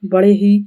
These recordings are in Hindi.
बड़े ही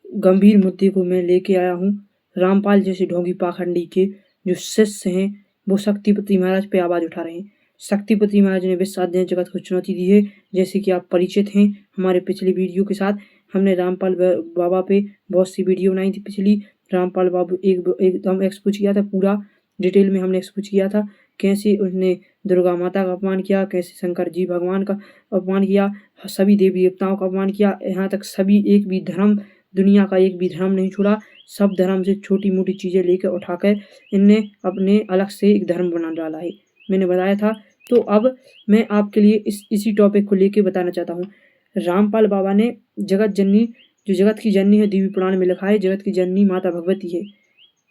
गंभीर मुद्दे को मैं लेके आया हूँ। रामपाल जैसे ढोंगी पाखंडी के जो शिष्य हैं वो शक्तिपति महाराज पे आवाज़ उठा रहे हैं। शक्तिपति महाराज ने विश्व अध्ययन जगत को चुनौती दी है। जैसे कि आप परिचित हैं हमारे पिछले वीडियो के साथ, हमने रामपाल बाबा पे बहुत सी वीडियो बनाई थी पिछली। रामपाल बाबू एकदम एक्सपोज किया था, पूरा डिटेल में हमने एक्सपोज किया था कैसे उसने दुर्गा माता का अपमान किया, कैसे शंकर जी भगवान का अपमान किया, सभी देवी देवताओं का अपमान किया, यहाँ तक सभी एक भी धर्म, दुनिया का एक भी धर्म नहीं छोड़ा। सब धर्म से छोटी मोटी चीज़ें लेकर उठाकर इनने अपने अलग से एक धर्म बना डाला है, मैंने बताया था। तो अब मैं आपके लिए इसी टॉपिक को लेके बताना चाहता हूँ। रामपाल बाबा ने जगत जननी, जो जगत की जननी है, देवी पुराण में लिखा है जगत की जननी माता भगवती है,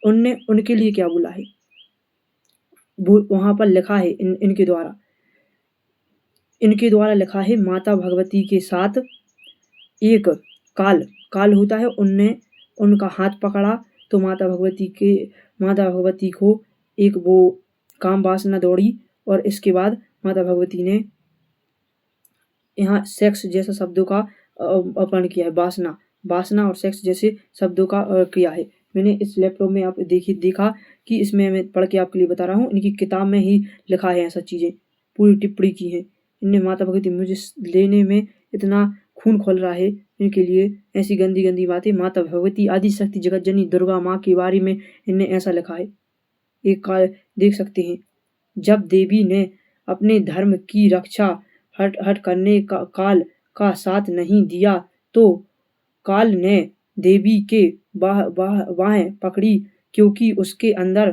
उनने उनके लिए क्या बोला है वो वहाँ पर लिखा है। इनके द्वारा लिखा है, माता भगवती के साथ एक काल होता है, उनने उनका हाथ पकड़ा तो माता भगवती को एक वो काम वासना दौड़ी, और इसके बाद माता भगवती ने यहाँ सेक्स जैसा शब्दों का अपहरण किया है। वासना और सेक्स जैसे शब्दों का किया है। मैंने इस लैपटॉप में आप देखा कि इसमें मैं पढ़ के आपके लिए बता रहा हूँ, इनकी किताब में ही लिखा है ऐसा चीज़ें, पूरी टिप्पणी की है इनने। माता भगवती मुझे लेने में इतना खून खोल रहा है इनके लिए, ऐसी गंदी गंदी बातें। माता भगवती आदि शक्ति जगत जननी दुर्गा माँ के बारे में इनने ऐसा लिखा है। एक काल देख सकते हैं, जब देवी ने अपने धर्म की रक्षा हट करने का काल का साथ नहीं दिया तो काल ने देवी के बाहें पकड़ी, क्योंकि उसके अंदर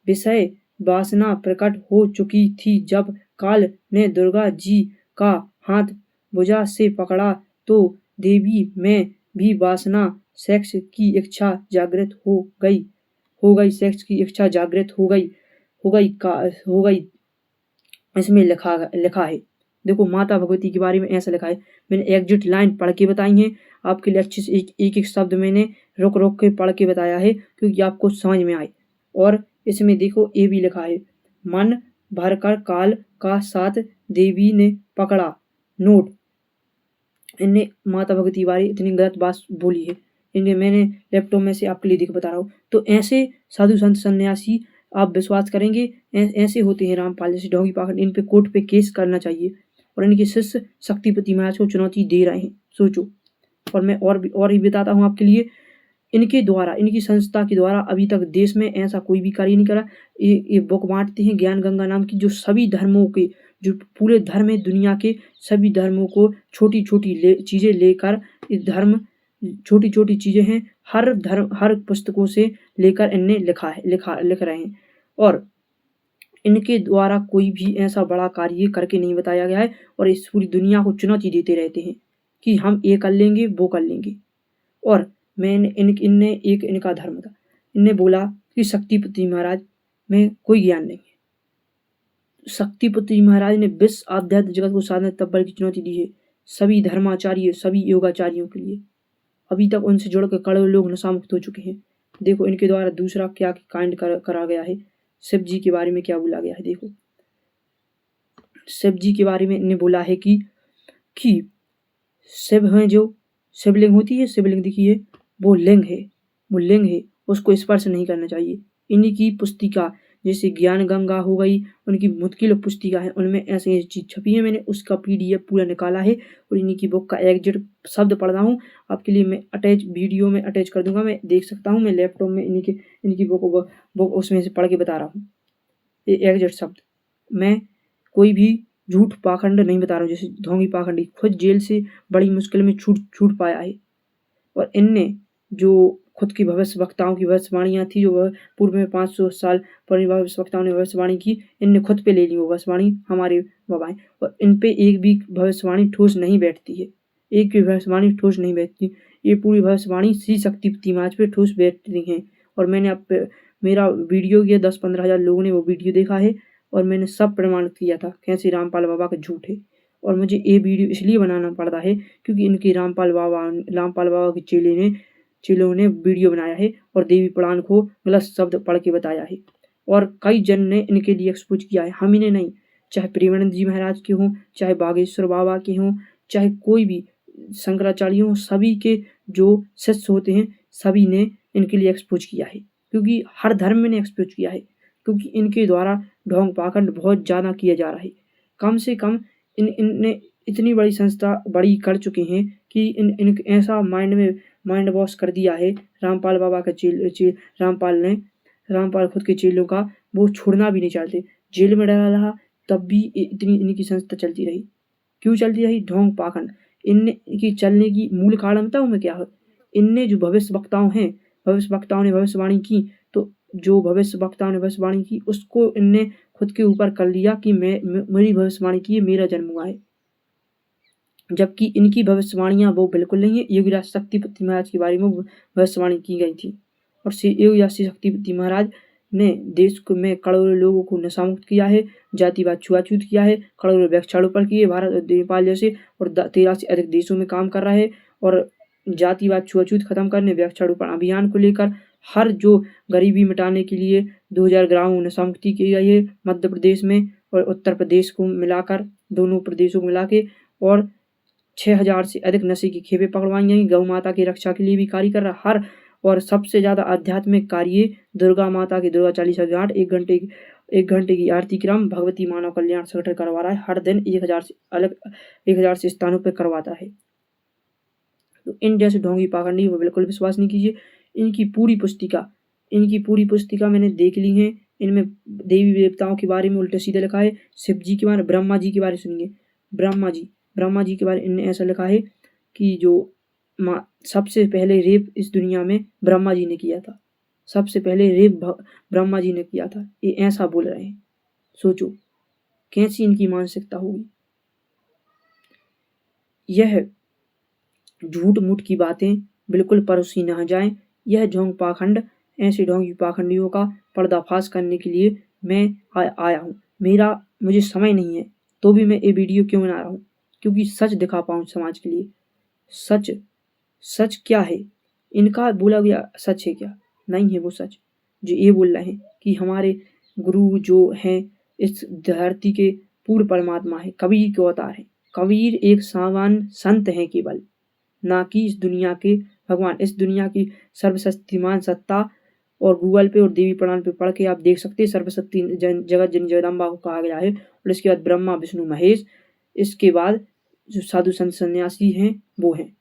विषय वासना प्रकट हो चुकी थी। जब काल ने दुर्गा जी का हाथ भुजा से पकड़ा तो देवी में भी वासना, सेक्स की इच्छा जागृत हो गई सेक्स की इच्छा जागृत हो गई। इसमें लिखा है, देखो माता भगवती के बारे में ऐसा लिखा है। मैंने एग्जिट लाइन पढ़ के बताई है आपके लिए, अच्छे से एक एक शब्द मैंने रुक के पढ़ के बताया है क्योंकि आपको समझ में आए। और इसमें देखो ये भी लिखा है, मन भरकर काल का साथ देवी ने पकड़ा। नोट, इनने माता भगवती के बारे इतनी गलत बात बोली है इन्हें, मैंने लैपटॉप में से आपके लिए देख बता रहा हूँ। तो ऐसे साधु संत सन्यासी आप विश्वास करेंगे, ऐसे होते हैं रामपाल जैसे ढोंगी पाखंड। इन पे कोर्ट पे केस करना चाहिए, और इनके शिष्य शक्तिपति महाराज को चुनौती दे रहे हैं, सोचो। और मैं और ही बताता हूँ आपके लिए, इनके द्वारा, इनकी संस्था के द्वारा अभी तक देश में ऐसा कोई भी कार्य नहीं करा। ये बुक बांटते हैं ज्ञान गंगा नाम की, जो सभी धर्मों के, जो पूरे धर्म है दुनिया के सभी धर्मों को छोटी छोटी चीज़ें लेकर, इस धर्म छोटी छोटी चीज़ें हैं, हर धर्म हर पुस्तकों से लेकर इनने लिख रहे हैं। और इनके द्वारा कोई भी ऐसा बड़ा कार्य करके नहीं बताया गया है, और इस पूरी दुनिया को चुनौती देते रहते हैं कि हम ये कर लेंगे वो कर लेंगे। और मैंने इनने एक इनका धर्म था, इनने बोला कि शक्तिपति महाराज में कोई ज्ञान नहीं है। शक्तिपति महाराज ने विश्व आध्यात्म जगत को साधना तब्बल की चुनौती दी है सभी धर्माचार्य, सभी योगाचार्यों के लिए। अभी तक उनसे जुड़कर करोड़ों लोग नशा मुक्त हो चुके हैं। देखो इनके द्वारा दूसरा क्या कांड करा गया है। शिव जी के बारे में क्या बोला गया है, देखो शिव जी के बारे में इन्हें बोला है कि शिव हैं, जो शिवलिंग होती है, शिवलिंग दिखी है, वो लिंग है, उसको स्पर्श नहीं करना चाहिए। इन्हीं की पुस्तिका जैसे ज्ञान गंगा हो गई, उनकी मुश्किल पुस्तिका है, उनमें ऐसे चीज छपी है। मैंने उसका PDF पूरा निकाला है और इन्हीं की बुक का एग्जिट शब्द पढ़ रहा हूँ आपके लिए। मैं वीडियो में अटैच कर दूंगा, मैं देख सकता हूँ, मैं लैपटॉप में इनकी बुक उसमें से पढ़ के बता रहा हूँ ये एग्जिट शब्द। मैं कोई भी झूठ पाखंड नहीं बता रहा हूँ। जैसे ढोंगी पाखंडी खुद जेल से बड़ी मुश्किल में छूट पाया है, और इनने जो खुद की भविष्यवक्ताओं की भविष्यवाणियाँ थी, जो वह पूर्व में 500 साल पुरानी भविष्यवक्ताओं ने भविष्यवाणी की, इनने खुद पे ले ली वो भविष्यवाणी, हमारे बाबाएं। और इन पे एक भी भविष्यवाणी ठोस नहीं बैठती है, एक भी भविष्यवाणी ठोस नहीं बैठती। ये पूरी भविष्यवाणी श्री शक्तिपति महाराज पे ठोस बैठती हैं। और मैंने मेरा वीडियो किया, 10-15 हज़ार लोगों ने वो वीडियो देखा है, और मैंने सब प्रमाणित किया था कैसे रामपाल बाबा का झूठ है। और मुझे ये वीडियो इसलिए बनाना पड़ता है क्योंकि इनके रामपाल बाबा के चेलों ने वीडियो बनाया है और देवी पुराण को गलत शब्द पढ़ के बताया है, और कई जन ने इनके लिए एक्सपोज किया है, हम इन्हें नहीं। चाहे प्रेमानंद जी महाराज के हों, चाहे बागेश्वर बाबा के हों, चाहे कोई भी शंकराचार्य हों, सभी के जो शिष्य होते हैं सभी ने इनके लिए एक्सपोज किया है, क्योंकि हर धर्म में ने एक्सपोज किया है, क्योंकि इनके द्वारा ढोंग पाखंड बहुत ज़्यादा किया जा रहा है। कम से कम इनने इतनी बड़ी संस्था बड़ी कर चुके हैं कि इन ऐसा माइंड वॉश कर दिया है रामपाल बाबा का रामपाल खुद के चेलों का वो छोड़ना भी नहीं चाहते। जेल में डाला रहा तब भी इतनी इनकी संस्था चलती रही। क्यों चलती रही? ढोंग पाखंड। इनने की चलने की मूल कारण बताऊं मैं क्या है? इनने जो भविष्यवक्ताओं ने भविष्यवाणी की, तो जो भविष्यवक्ताओं ने भविष्यवाणी की उसको इनने खुद के ऊपर कर लिया कि मेरी भविष्यवाणी की मेरा जन्म हुआ है, जबकि इनकी भविष्यवाणियां वो बिल्कुल नहीं है। योगीराज शक्तिपति महाराज के बारे में भविष्यवाणी की गई थी और योगीराज शक्तिपति महाराज ने देश में करोड़ों लोगों को नशा मुक्त किया है, जातिवाद छुआछूत किया है, करोड़ों वृक्षारोपण किए भारत और नेपाल जैसे और 13 से अधिक देशों में काम कर रहा है। और जातिवाद छुआछूत खत्म करने वृक्षारोपण अभियान को लेकर हर जो गरीबी मिटाने के लिए 2000 ग्राम नशा मुक्ति की गई है मध्य प्रदेश में और उत्तर प्रदेश को मिलाकर, दोनों प्रदेशों को मिला के, और 6000 से अधिक नशे की खेपें पकड़वाई गई। गौ माता की रक्षा के लिए भी कार्य कर रहा हर, और सबसे ज़्यादा आध्यात्मिक कार्य दुर्गा माता की दुर्गा चालीसा की 1 घंटे की आरती क्रम भगवती मानव कल्याण संगठन करवा रहा है। हर दिन 1000 से स्थानों पर करवाता है। तो इन जैसे ढोंगी पाखंडी वो बिल्कुल विश्वास नहीं कीजिए। इनकी पूरी पुस्तिका मैंने देख ली है। इनमें देवी देवताओं के बारे में उल्टे सीधे लिखा है। शिव जी के बारे में, ब्रह्मा जी के बारे में सुनिए। ब्रह्मा जी के बारे में इनने ऐसा लिखा है कि जो सबसे पहले रेप इस दुनिया में ब्रह्मा जी ने किया था। सबसे पहले रेप ब्रह्मा जी ने किया था। ये ऐसा बोल रहे हैं। सोचो कैसी इनकी मानसिकता होगी। यह झूठ मूठ की बातें बिल्कुल परोसी न जाएं। यह ढोंग पाखंड, ऐसे ढोंगी पाखंडियों का पर्दाफाश करने के लिए मैं आया हूँ। मुझे समय नहीं है तो भी मैं ये वीडियो क्यों बना रहा हूँ? क्योंकि सच दिखा पाऊँ समाज के लिए। सच क्या है? इनका बोला गया सच है क्या? नहीं है वो सच। जो ये बोल रहे हैं कि हमारे गुरु जो हैं इस धरती के पूर्ण परमात्मा है, कबीर के अवतार है। कबीर एक सामान्य संत हैं केवल, ना कि इस दुनिया के भगवान। इस दुनिया की सर्वशक्तिमान सत्ता, और गूगल पे और देवी पुराण पे पढ़ के आप देख सकते हैं सर्वशक्ति जगत जननी जगदम्बा को कहा गया है। और इसके बाद ब्रह्मा विष्णु महेश, इसके बाद जो साधु संत सन्यासी हैं वो हैं।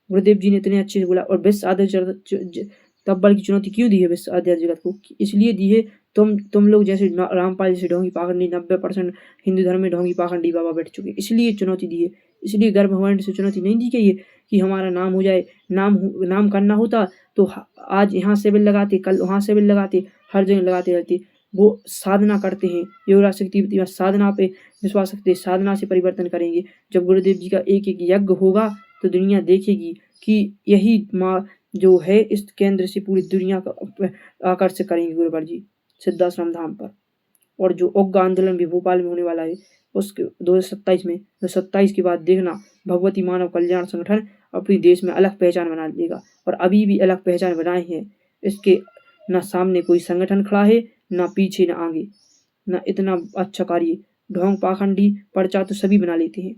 गुरुदेव जी ने इतने अच्छे से बोला। और विश्व आध्यात्मिक तब्बल की चुनौती क्यों दी है विश्व आध्यात्मिक जगत को? इसलिए दी है तुम लोग जैसे रामपाल जैसे ढोंगी पाखंडी 90% हिंदू धर्म में ढोंगी पाखंडी बाबा बैठ चुके, इसलिए चुनौती दी है। इसलिए गर्भ भगवान से चुनौती नहीं दी गई है कि हमारा नाम हो जाए। नाम करना होता तो आज यहाँ सिविल लगाते, कल वहाँ सिविल लगाते, हर जगह लगाते रहते। वो साधना करते हैं, योगराज शक्ति साधना पे विश्वास रखते, साधना से परिवर्तन करेंगे। जब गुरुदेव जी का एक एक यज्ञ होगा तो दुनिया देखेगी कि यही माँ जो है इस केंद्र से पूरी दुनिया का आकर्षित करेंगे गुरुवर जी सिद्धाश्रम धाम पर। और जो उग्र आंदोलन भी भोपाल में होने वाला है उसके 2027 के बाद देखना भगवती मानव कल्याण संगठन अपनी देश में अलग पहचान बना लेगा। और अभी भी अलग पहचान बनाई है। इसके न सामने कोई संगठन खड़ा है, न पीछे, न आगे, न इतना अच्छा कार्य। ढोंग पाखंडी पर्चा तो सभी बना लेते हैं।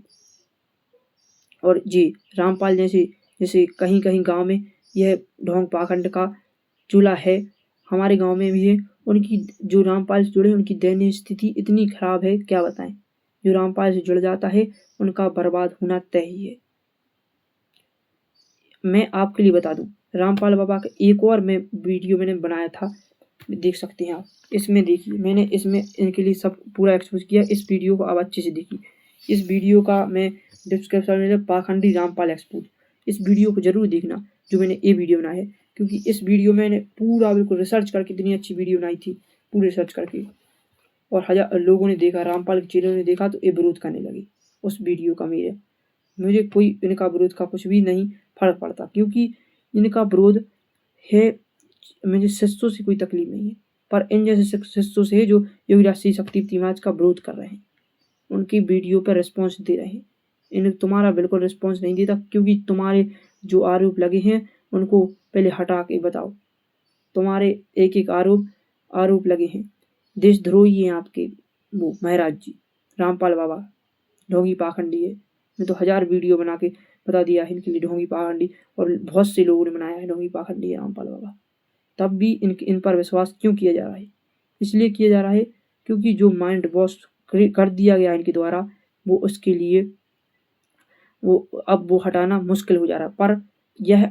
और जी रामपाल जैसे कहीं कहीं गांव में यह ढोंग पाखंड का चूल्हा है। हमारे गांव में भी है। उनकी जो रामपाल से जुड़े उनकी दयनीय स्थिति इतनी खराब है क्या बताएं। जो रामपाल से जुड़ जाता है उनका बर्बाद होना तय ही है। मैं आपके लिए बता दूं, रामपाल बाबा का एक और वीडियो मैंने बनाया था, देख सकते हैं आप। इसमें देखिए मैंने इसमें इनके लिए सब पूरा एक्सपोज किया। इस वीडियो को आप अच्छे से देखिए। इस वीडियो का मैं डिस्क्रिप्शन में पाखंडी रामपाल एक्सपोज, इस वीडियो को जरूर देखना जो मैंने ये वीडियो बनाया है। क्योंकि इस वीडियो में मैंने पूरा बिल्कुल रिसर्च करके इतनी अच्छी वीडियो बनाई थी, पूरी रिसर्च करके। और 1000 लोगों ने देखा, रामपाल के चेलों ने देखा तो ये विरोध करने लगे उस वीडियो का। मुझे कोई इनका विरोध का कुछ भी नहीं फर्क पड़ता, क्योंकि इनका विरोध है मुझे शिष्यों से कोई तकलीफ नहीं है, पर इन जैसे शिष्यों से है जो योगीराज शक्तिपति महाराज का विरोध कर रहे हैं, उनकी वीडियो पर रिस्पॉन्स दे रहे हैं। इन तुम्हारा बिल्कुल रिस्पॉन्स नहीं देता, क्योंकि तुम्हारे जो आरोप लगे हैं उनको पहले हटा के बताओ। तुम्हारे एक एक आरोप लगे हैं। देशद्रोही हैं आपके वो महाराज जी, रामपाल बाबा ढोंगी पाखंडी है। मैं तो 1000 वीडियो बना के बता दिया है इनके लिए ढोंगी पाखंडी, और बहुत से लोगों ने बनाया है ढोंगी पाखंडी रामपाल बाबा। तब भी इन पर विश्वास क्यों किया जा रहा है? इसलिए किया जा रहा है क्योंकि जो माइंड वॉश कर दिया गया इनके द्वारा, वो उसके लिए अब वो हटाना मुश्किल हो जा रहा है। पर यह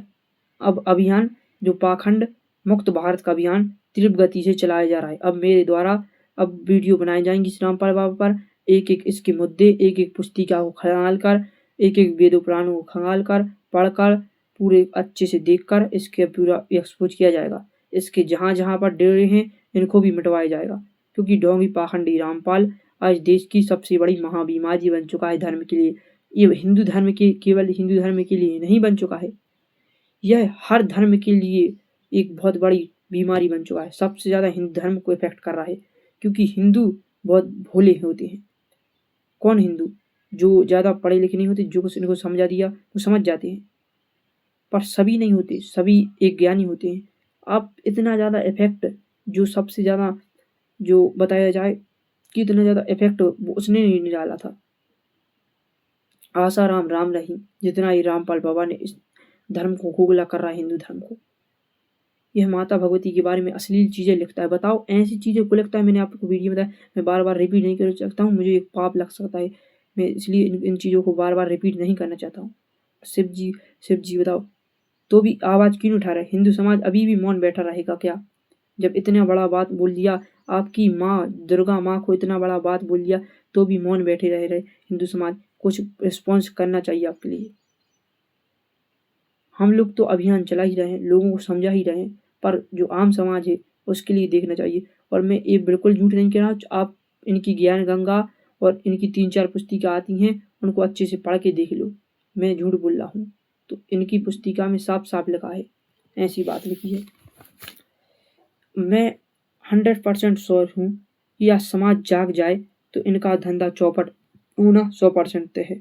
अब अभियान, जो पाखंड मुक्त भारत का अभियान तीव्र गति से चलाया जा रहा है। अब मेरे द्वारा अब वीडियो बनाई जाएंगी श्री रामपाल बाबा पर, एक एक इसके मुद्दे, एक एक पुस्तिका को खंगाल कर, एक एक वेदों पुराणों को खंगाल कर, पढ़कर, पूरे अच्छे से देखकर इसके पूरा एक्सपोज किया जाएगा। इसके जहाँ जहाँ पर डेरे हैं इनको भी मिटवाया जाएगा, क्योंकि ढोंगी पाखंडी रामपाल आज देश की सबसे बड़ी महाबीमारी बन चुका है धर्म के लिए। ये हिंदू धर्म के, केवल हिंदू धर्म के लिए नहीं बन चुका है, यह हर धर्म के लिए एक बहुत बड़ी बीमारी बन चुका है। सबसे ज़्यादा हिंदू धर्म को इफेक्ट कर रहा है, क्योंकि हिंदू बहुत भोले होते हैं। कौन हिंदू? जो ज़्यादा पढ़े लिखे नहीं होते, जो कुछ इनको समझा दिया वो समझ जाते हैं, पर सभी नहीं होते, सभी एक ज्ञानी होते हैं। अब इतना ज़्यादा इफेक्ट, जो सबसे ज़्यादा जो बताया जाए कि इतना ज़्यादा इफेक्ट वो उसने नहीं डाला था, आसाराम राम रहीम, जितना ही रामपाल बाबा ने इस धर्म को खोखला कर रहा है हिंदू धर्म को। यह माता भगवती के बारे में अश्लील चीज़ें लिखता है। बताओ, ऐसी चीज़ें को लिखता है। मैंने आपको वीडियो में बताया, मैं बार बार रिपीट नहीं कर सकता हूँ, मुझे एक पाप लग सकता है, मैं इसलिए इन चीज़ों को बार बार रिपीट नहीं करना चाहता हूँ। शिव जी बताओ, तो भी आवाज़ क्यों नहीं उठा रहे? हिंदू समाज अभी भी मौन बैठा रहेगा क्या? जब इतना बड़ा बात बोल दिया, आपकी माँ दुर्गा माँ को इतना बड़ा बात बोल दिया, तो भी मौन बैठे रहे हिंदू समाज। कुछ रिस्पॉन्स करना चाहिए आपके लिए। हम लोग तो अभियान चला ही रहे हैं, लोगों को समझा ही रहे हैं, पर जो आम समाज है उसके लिए देखना चाहिए। और मैं ये बिल्कुल झूठ नहीं कह रहा, आप इनकी ज्ञान गंगा और इनकी 3-4 पुस्तिका आती हैं, उनको अच्छे से पढ़ के देख लो, मैं झूठ बोल रहा हूँ। तो इनकी पुस्तिका में साफ साफ लिखा है, ऐसी बात लिखी है। मैं 100% श्योर हूँ कि आज समाज जाग जाए तो इनका धंधा चौपट होना 100% तय है,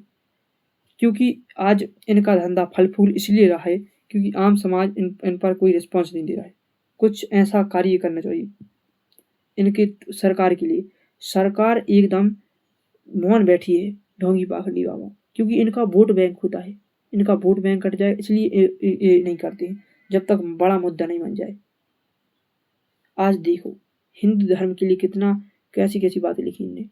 क्योंकि आज इनका धंधा फल फूल इसलिए रहा है क्योंकि आम समाज इन पर कोई रिस्पॉन्स नहीं दे रहा है। कुछ ऐसा कार्य करना चाहिए इनके सरकार के लिए। सरकार एकदम मौन बैठी है ढोंगी पाखंडी बाबा, क्योंकि इनका वोट बैंक होता है, इनका वोट बैंक कट जाए इसलिए ये नहीं करते हैं, जब तक बड़ा मुद्दा नहीं बन जाए। आज देखो हिंदू धर्म के लिए कितना कैसी कैसी बातें लिखी इनने,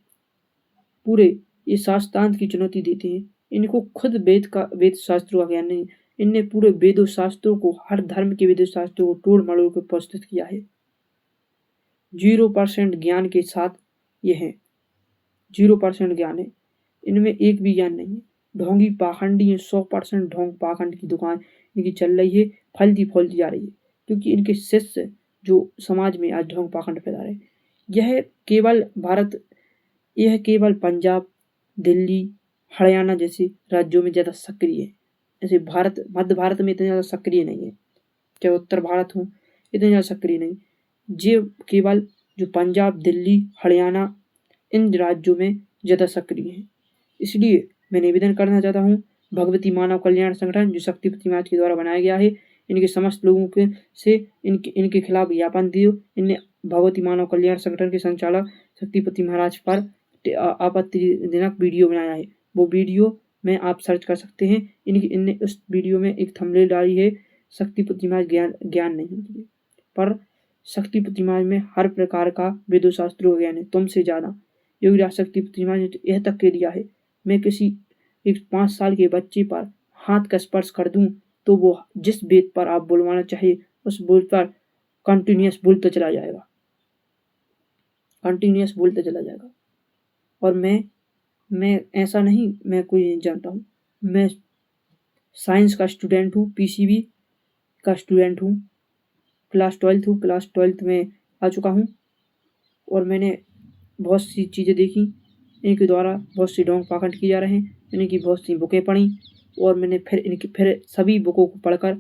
पूरे ये शास्त्रांत की चुनौती देते हैं। इनको खुद वेद शास्त्रों का ज्ञान नहीं, इनने पूरे वेदों शास्त्रों को, हर धर्म के वेद शास्त्रों को तोड़ मरोड़ कर प्रस्तुत किया है। 0% ज्ञान के साथ ये है, 0% ज्ञान है इनमें, एक भी ज्ञान नहीं है। ढोंगी पाखंडी है, 100% ढोंग पाखंड की दुकान इनकी चल रही है, फलती फूलती जा रही है, क्योंकि इनके शिष्य जो समाज में आज ढोंग पाखंड फैला रहे हैं। यह केवल पंजाब, दिल्ली, हरियाणा जैसे राज्यों में ज़्यादा सक्रिय है। ऐसे मध्य भारत में इतने ज़्यादा सक्रिय नहीं है, चाहे उत्तर भारत हो, इतने ज़्यादा सक्रिय नहीं। ये केवल जो पंजाब, दिल्ली, हरियाणा, इन राज्यों में ज़्यादा सक्रिय है। इसलिए मैं निवेदन करना चाहता हूँ, भगवती मानव कल्याण संगठन जो शक्तिपति महाराज के द्वारा बनाया गया है, इनके समस्त लोगों के से इनके खिलाफ ज्ञापन दियो। इनने भगवती मानव कल्याण संगठन के संचालक शक्तिपति महाराज पर आपत्तिजनक वीडियो बनाया है। वो वीडियो में आप सर्च कर सकते हैं। इनने उस वीडियो में एक थंबनेल डाली है, शक्तिपति महाराज ज्ञान नहीं है, पर शक्तिपति महाराज में हर प्रकार का वेदों शास्त्रों का ज्ञान है, तुमसे ज़्यादा। योगीराज शक्तिपति महाराज ने तो यह तक कह दिया है, मैं किसी एक 5 साल के बच्चे पर हाथ का स्पर्श कर दूं तो वो जिस वेद पर आप बुलवाना चाहिए उस वेद पर कंटिन्यूस बोलता चला जाएगा, कंटिन्यूस बोलता चला जाएगा। और मैं ऐसा नहीं, मैं कोई नहीं जानता हूँ, मैं साइंस का स्टूडेंट हूँ, पीसीबी का स्टूडेंट हूँ, क्लास 12th में आ चुका हूँ, और मैंने बहुत सी चीज़ें देखी, इनके द्वारा बहुत सी ढोंग पाखंड की जा रहे हैं। इनकी बहुत सी बुकें पढ़ी और मैंने फिर सभी बुकों को पढ़कर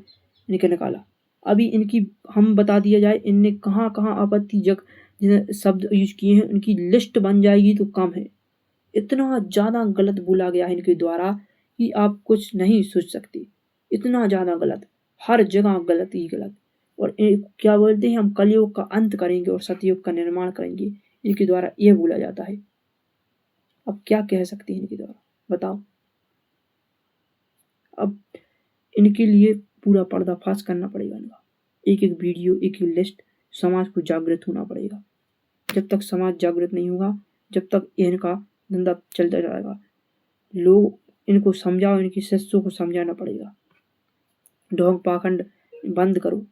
इनके निकाला। अभी इनकी हम बता दिया जाए इनने कहाँ कहाँ आपत्तिजनक शब्द यूज किए हैं, उनकी लिस्ट बन जाएगी तो कम है। इतना ज़्यादा गलत बोला गया है इनके द्वारा कि आप कुछ नहीं सोच सकते, इतना ज़्यादा गलत, हर जगह गलत ही गलत। और क्या बोलते हैं, हम कलयुग का अंत करेंगे और सतयुग का निर्माण करेंगे, इनके द्वारा यह बोला जाता है। अब क्या कह सकते हैं इनके द्वारा, बताओ। अब इनके लिए पूरा पर्दाफाश करना पड़ेगा इनका, एक एक वीडियो, एक एक लिस्ट, समाज को जागृत होना पड़ेगा। जब तक समाज जागृत नहीं होगा, जब तक इनका धंधा चलता जाएगा। लोग इनको समझाओ, इनके शिष्यों को समझाना पड़ेगा, ढोंग पाखंड बंद करो।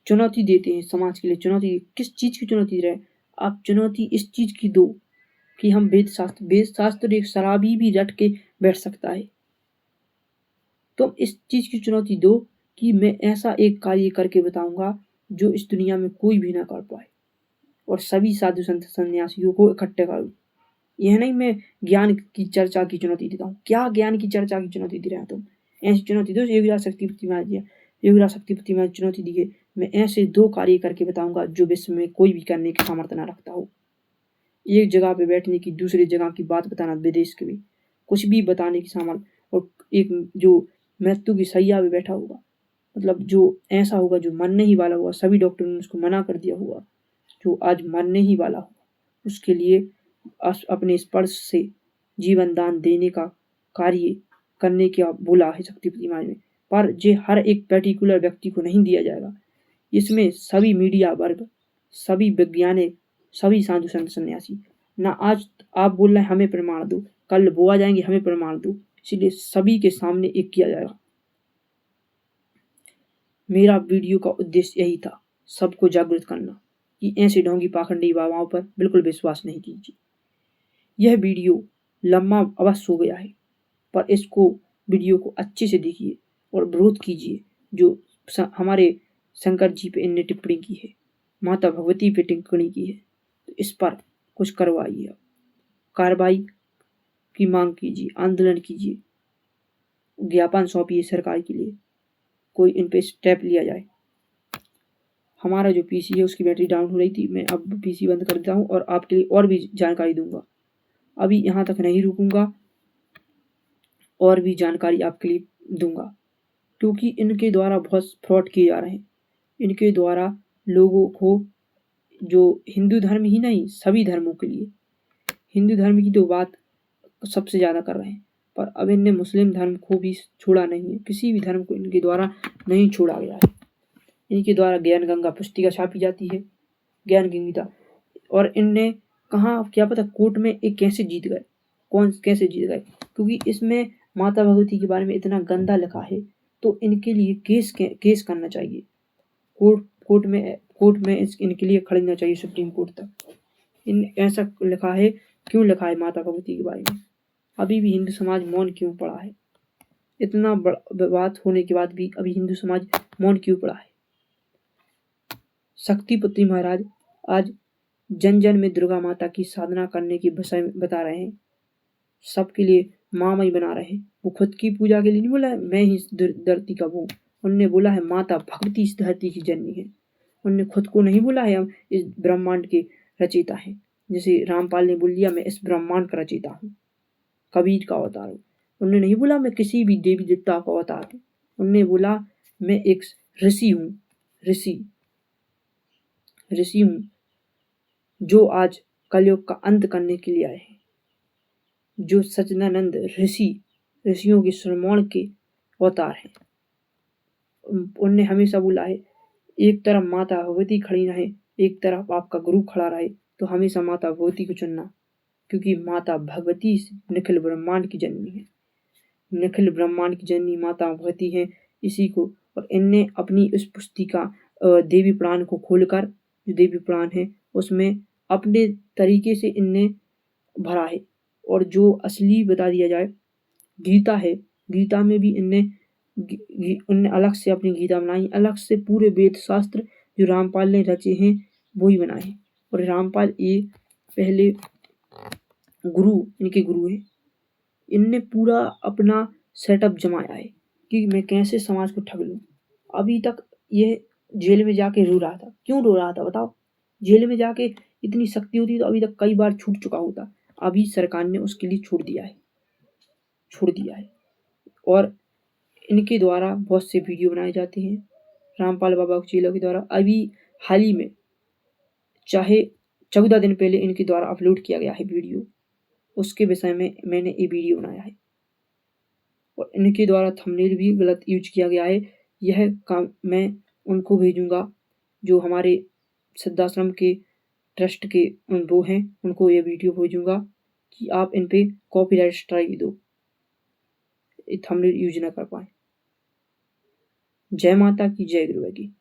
चुनौती देते हैं समाज के लिए, चुनौती किस चीज की चुनौती दे रहे हैं आप? चुनौती इस चीज की दो कि हम वेद शास्त्र एक शराबी भी रट के बैठ सकता है। तो इस चीज की चुनौती दो कि मैं ऐसा एक कार्य करके बताऊंगा जो इस दुनिया में कोई भी ना कर पाए, और सभी साधु संत सन्यासियों को इकट्ठे करूं। यह नहीं मैं ज्ञान की चर्चा की चुनौती देता हूँ। क्या ज्ञान की चर्चा की चुनौती दे रहे हैं तुम? ऐसी चुनौती दो, योगीराज शक्तिपति महाराज चुनौती दी है, मैं ऐसे 2 कार्य करके बताऊंगा जो विश्व में कोई भी करने की सामर्थ्य ना रखता हो। एक जगह पे बैठने की, दूसरी जगह की बात बताना, विदेश के भी कुछ भी बताने की सामर्थ्य, और एक जो मृत्यु की सैया पे बैठा होगा, मतलब जो ऐसा होगा जो मरने ही वाला होगा, सभी डॉक्टरों ने उसको मना कर दिया होगा, जो आज मरने ही वाला होगा, उसके लिए अपने स्पर्श से जीवन दान देने का कार्य करने का बोला है शक्तिपति महाराज ने। पर ये हर एक पर्टिकुलर व्यक्ति को नहीं दिया जाएगा। इसमें सभी मीडिया वर्ग, सभी वैज्ञानिक, सभी साधु संत सन्यासी, ना आज आप बोल रहे हैं हमें प्रमाण दो, कल वो आ जाएंगे हमें प्रमाण दो, इसलिए सभी के सामने एक किया जाएगा। मेरा वीडियो का उद्देश्य यही था, सबको जागृत करना कि ऐसे ढोंगी पाखंडी बाबाओं पर बिल्कुल विश्वास नहीं कीजिए। यह वीडियो लंबा अवश्य हो गया है, पर इसको वीडियो को अच्छे से देखिए और विरोध कीजिए जो हमारे शंकर जी पे इनने टिप्पणी की है, माता भगवती पे टिप्पणी की है, तो इस पर कुछ करवाइए, कार्रवाई की मांग कीजिए, आंदोलन कीजिए, ज्ञापन सौंपिए सरकार के लिए, कोई इन पे स्टेप लिया जाए। हमारा जो पीसी है उसकी बैटरी डाउन हो रही थी, मैं अब पीसी बंद कर देता हूँ और आपके लिए और भी जानकारी दूंगा। अभी यहाँ तक नहीं रुकूंगा, और भी जानकारी आपके लिए दूंगा, क्योंकि इनके द्वारा बहुत फ्रॉड किए जा रहे हैं। इनके द्वारा लोगों को, जो हिंदू धर्म ही नहीं सभी धर्मों के लिए, हिंदू धर्म की तो बात सबसे ज़्यादा कर रहे हैं, पर अब इनने मुस्लिम धर्म को भी छोड़ा नहीं है, किसी भी धर्म को इनके द्वारा नहीं छोड़ा गया है। इनके द्वारा ज्ञान गंगा पुस्तिका छापी जाती है, ज्ञान गंगा, और इनने कहा क्या पता कोर्ट में एक कैसे जीत गए, कौन कैसे जीत गए, क्योंकि इसमें माता भगवती के बारे में इतना गंदा लिखा है, तो इनके लिए केस करना चाहिए, कोर्ट में इनके लिए खड़ना चाहिए सुप्रीम कोर्ट तक। इन ऐसा लिखा है, क्यों लिखा है माता भगवती के बारे में? अभी भी हिंदू समाज मौन क्यों पड़ा है? इतना बात होने के बाद भी अभी हिंदू समाज मौन क्यों पड़ा है? शक्तिपति महाराज आज जन जन में दुर्गा माता की साधना करने की विषय बता रहे हैं, सबके लिए मामई बना रहे हैं। वो खुद की पूजा के लिए नहीं बोला है मैं ही इस धरती का वो, उनने बोला है माता भगवती इस धरती की जननी है। उनने खुद को नहीं बोला है हम इस ब्रह्मांड के रचयिता हैं, जैसे रामपाल ने बोल दिया मैं इस ब्रह्मांड का रचयिता हूँ, कबीर का अवतार हूँ। उन्होंने नहीं बोला मैं किसी भी देवी देवता का अवतार हूँ, उनने बोला मैं एक ऋषि हूँ, ऋषि हूँ जो आज कलयुग का अंत करने के लिए आए हैं, जो सच्चिदानंद ऋषियों के श्रमण के अवतार हैं। उनने हमेशा बोला है एक तरफ माता भगवती खड़ी रहे, एक तरफ आपका गुरु खड़ा रहे, तो हमेशा माता भगवती को चुनना, क्योंकि माता भगवती निखिल ब्रह्मांड की जननी है, निखिल ब्रह्मांड की जननी माता भगवती है। इसी को, और इनने अपनी उस पुस्तिका देवी पुराण को खोलकर, जो देवी पुराण है उसमें अपने तरीके से इनने भरा है, और जो असली बता दिया जाए गीता है, गीता में भी उनने अलग से अपनी गीता बनाई, अलग से पूरे वेद शास्त्र जो रामपाल ने रचे हैं वही बनाए हैं। और रामपाल ये पहले इनके गुरु हैं, इनने पूरा अपना सेटअप जमाया है कि मैं कैसे समाज को ठग लूं। अभी तक ये जेल में जाके रो रहा था, क्यों रो रहा था बताओ? जेल में जाके इतनी शक्ति होती तो अभी तक कई बार छूट चुका होता, अभी सरकार ने उसके लिए छोड़ दिया है। और इनके द्वारा बहुत से वीडियो बनाए जाते हैं रामपाल बाबा के चेलों के द्वारा। अभी हाल ही में, चाहे 14 दिन पहले इनके द्वारा अपलोड किया गया है वीडियो, उसके विषय में मैंने ये वीडियो बनाया है। और इनके द्वारा थंबनेल भी गलत यूज किया गया है। यह काम मैं उनको भेजूंगा जो हमारे सिद्धाश्रम के ट्रस्ट के वो हैं, उनको ये वीडियो भेजूंगा कि आप इन पे कॉपीराइट स्ट्राइक दो, थंबनेल यूज ना कर पाए। जय माता की, जय गुरु की।